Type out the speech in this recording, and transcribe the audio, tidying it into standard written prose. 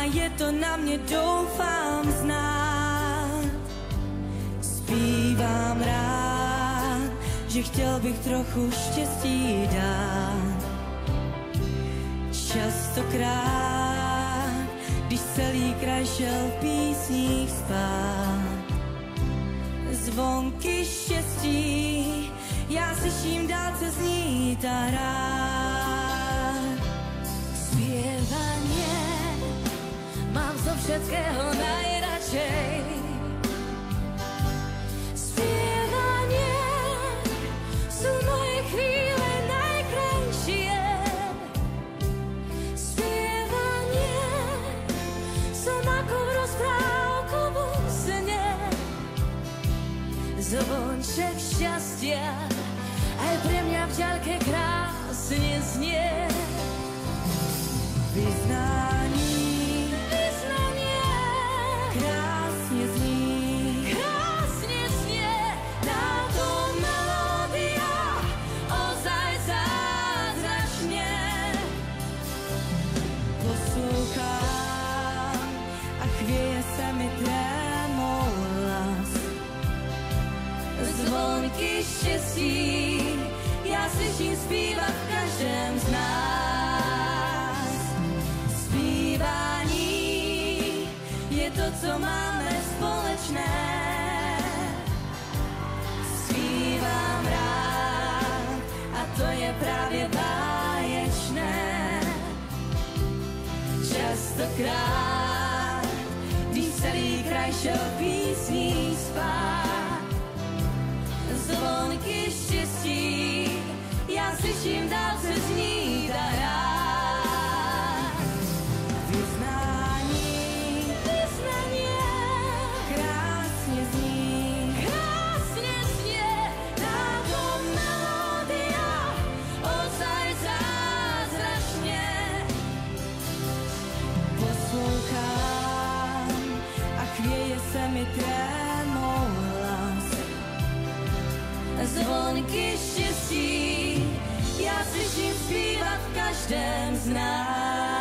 je to na mě, doufám znát. Zpívám rád, že chtěl bych trochu štěstí dát. Častokrát, když celý kraj šel v písních spát. Zvonky štěstí, já slyším dálce znít a rád. Zpěvanie mám zo všetkého najradšej. Zpěvanie sú moje chvíle najkrajšie. Zpěvanie som ako v rozprávkovom sne. Zvonček šťastia aj pre mňa v ďalke krásne znie. Vyznání, Vyznanie krásně zní, krásne znie, táto melódia ozaj zázračne. poslouchám a chvěje se mi trémou hlas. Zvonky štěstí, já slyším zpívat v každém z nás. Zpívání je to, co máme společné. Zpívám rád a to je právě báječné. Častokrát, když celý kraj šel písní spát. Zvonky štěstí, já slyším dálce znít a rád. Vyznání, Vyznanie krásně zní, krásne znie, táto melódia ozaj zázračne. poslouchám a chvěje se mi trémou hlas. Zvonky štěstí, já slyším zpívat v každém z nás.